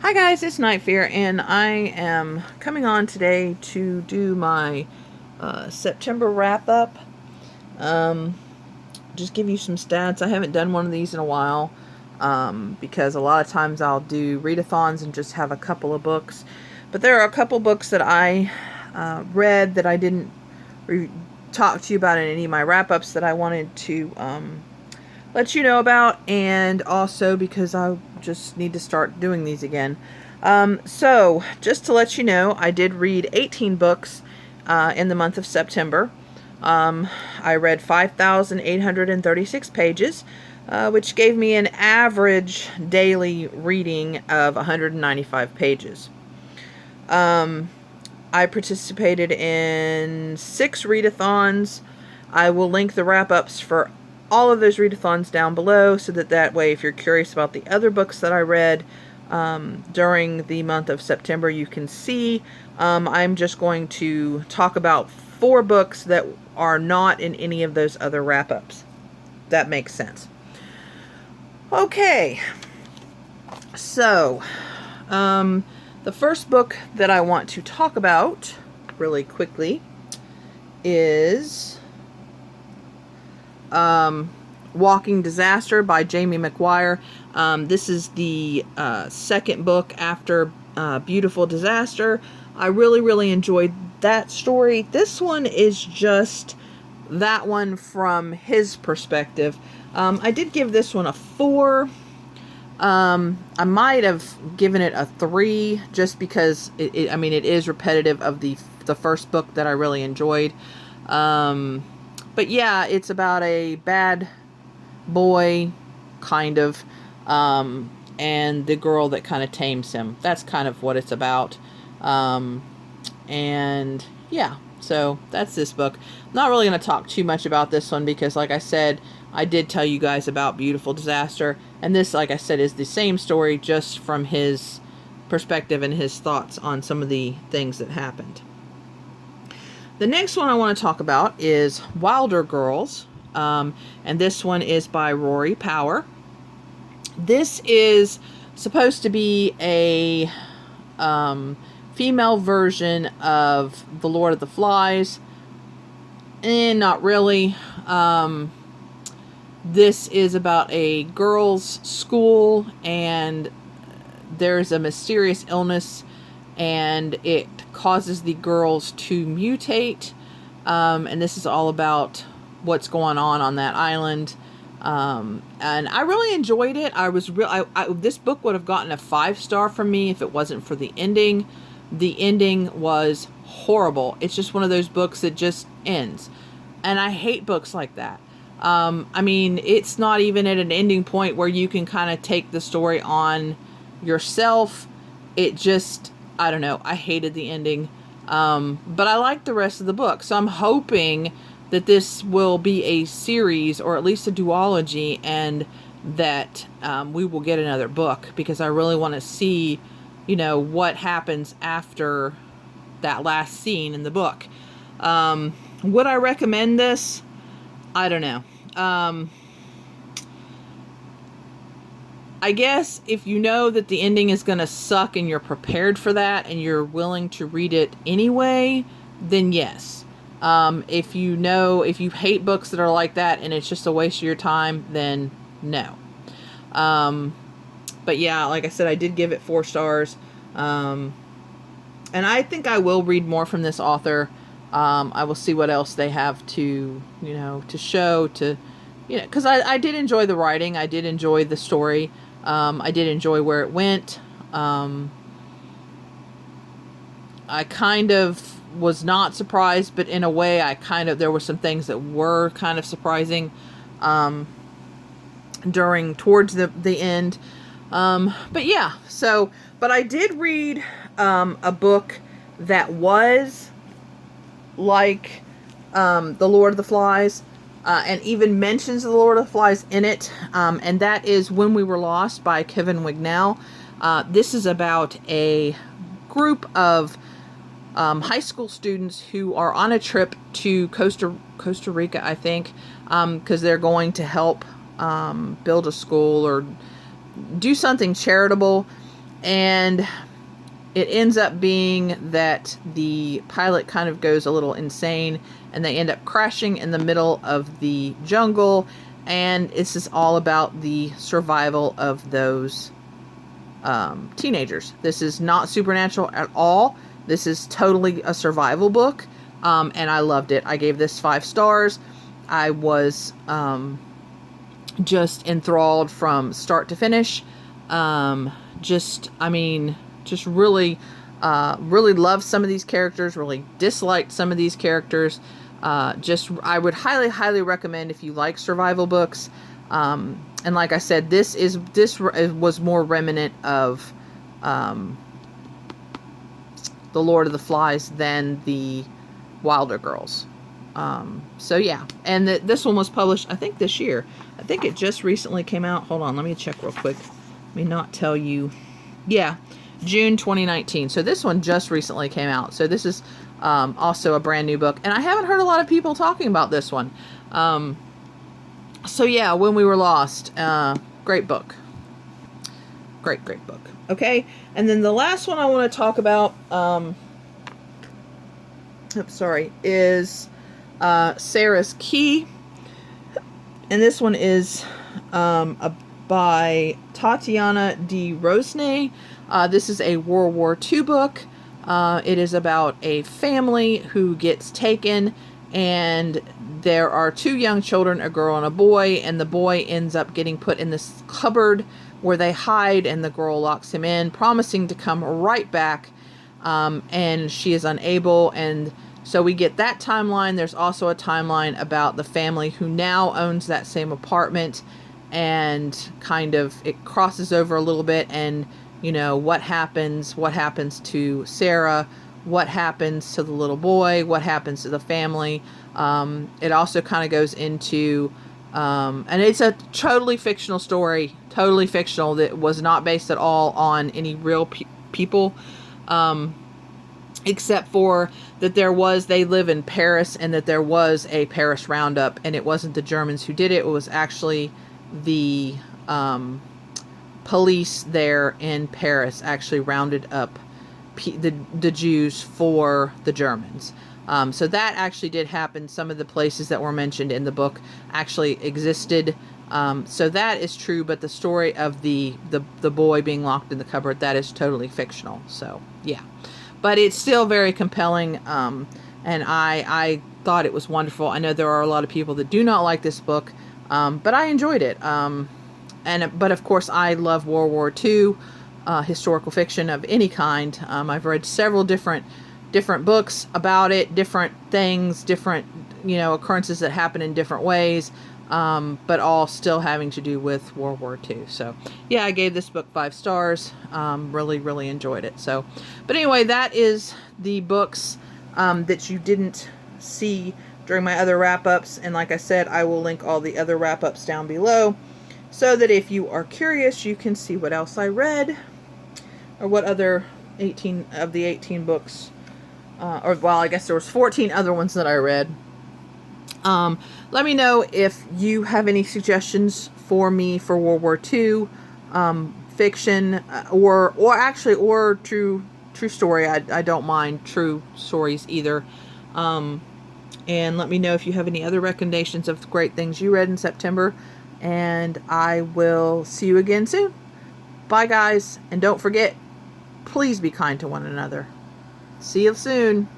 Hi guys, it's Night Fear, and I am coming on today to do my September wrap up. Um, just give you some stats. I haven't done one of these in a while because a lot of times I'll do readathons and just have a couple of books. But there are a couple books that I read that I didn't talk to you about in any of my wrap ups that I wanted to let you know about, and also because I just need to start doing these again. So, just to let you know, I did read 18 books in the month of September. I read 5,836 pages, which gave me an average daily reading of 195 pages. I participated in 6 readathons. I will link the wrap-ups for all of those readathons down below, so that way if you're curious about the other books that I read during the month of September, you can see. I'm just going to talk about 4 books that are not in any of those other wrap-ups. That makes sense. Okay, so the first book that I want to talk about really quickly is Walking Disaster by Jamie McGuire. This is the second book after Beautiful Disaster. I really enjoyed that story. This one is just that one from his perspective. I did give this one a 4. I might have given it a 3 just because it is repetitive of the first book that I really enjoyed. But yeah, it's about a bad boy, kind of, and the girl that kind of tames him. That's kind of what it's about. And yeah, so that's this book. I'm not really going to talk too much about this one because, like I said, I did tell you guys about Beautiful Disaster. And this, like I said, is the same story, just from his perspective and his thoughts on some of the things that happened. The next one I want to talk about is Wilder Girls, and this one is by Rory Power. This is supposed to be a female version of The Lord of the Flies, and not really. This is about a girls' school, and there's a mysterious illness, and it causes the girls to mutate. And this is all about what's going on that island. And I really enjoyed it. This book would have gotten a 5-star from me if it wasn't for the ending. The ending was horrible. It's just one of those books that just ends. And I hate books like that. It's not even at an ending point where you can kind of take the story on yourself. It just, I don't know. I hated the ending. But I liked the rest of the book. So I'm hoping that this will be a series, or at least a duology, and that we will get another book, because I really want to see, what happens after that last scene in the book. Would I recommend this? I don't know. I guess if you know that the ending is going to suck and you're prepared for that and you're willing to read it anyway, then yes. If you hate books that are like that and it's just a waste of your time, then no. But yeah, like I said, I did give it 4 stars. And I think I will read more from this author. I will see what else they have to show, because I did enjoy the writing. I did enjoy the story. I did enjoy where it went. I kind of was not surprised, but in a way there were some things that were kind of surprising, towards the end. But yeah, but I did read, a book that was like, The Lord of the Flies, and even mentions The Lord of the Flies in it, and that is When We Were Lost by Kevin Wignell. This is about a group of high school students who are on a trip to Costa Rica, I think, because they're going to help build a school or do something charitable. And it ends up being that the pilot kind of goes a little insane, and they end up crashing in the middle of the jungle, and this is all about the survival of those teenagers. This is not supernatural at all. This is totally a survival book, and I loved it. I gave this 5 stars. I was just enthralled from start to finish. Just really loved some of these characters, really disliked some of these characters. I would highly recommend if you like survival books. And like I said, this was more remnant of The Lord of the Flies than the Wilder Girls. So yeah, and this one was published, I think, this year. I think it just recently came out. Hold on, let me check real quick. Let me not tell you. Yeah, June 2019. So this one just recently came out. So this is also a brand new book, and I haven't heard a lot of people talking about this one. So yeah, When We Were Lost, great book. Great book. Okay, and then the last one I want to talk about, is Sarah's Key. And this one is by Tatiana de Rosnay. This is a World War II book. It is about a family who gets taken, and there are 2 young children, a girl and a boy, and the boy ends up getting put in this cupboard where they hide, and the girl locks him in, promising to come right back, and she is unable. And so we get that timeline. There's also a timeline about the family who now owns that same apartment, and kind of it crosses over a little bit, and you know, what happens to Sarah, what happens to the little boy, what happens to the family. It also kind of goes into, and it's a totally fictional story, totally fictional, that was not based at all on any real people, except for that they live in Paris, and that there was a Paris roundup, and it wasn't the Germans who did it. It was actually the police there in Paris actually rounded up the Jews for the Germans. So that actually did happen. Some of the places that were mentioned in the book actually existed. So that is true, but the story of the boy being locked in the cupboard, that is totally fictional. So yeah, but it's still very compelling. And I thought it was wonderful. I know there are a lot of people that do not like this book, but I enjoyed it. But of course, I love World War II historical fiction of any kind. I've read several different books about it, different things, different occurrences that happen in different ways, but all still having to do with World War II. So yeah, I gave this book 5 stars. Really enjoyed it. So, but anyway, that is the books that you didn't see during my other wrap-ups. And like I said, I will link all the other wrap-ups down below, so that if you are curious, you can see what else I read, or what other 18 of the 18 books, I guess there was 14 other ones that I read. Let me know if you have any suggestions for me for World War II fiction, or true story. I don't mind true stories either. And let me know if you have any other recommendations of great things you read in September. And I will see you again soon. Bye, guys. And don't forget, please be kind to one another. See you soon.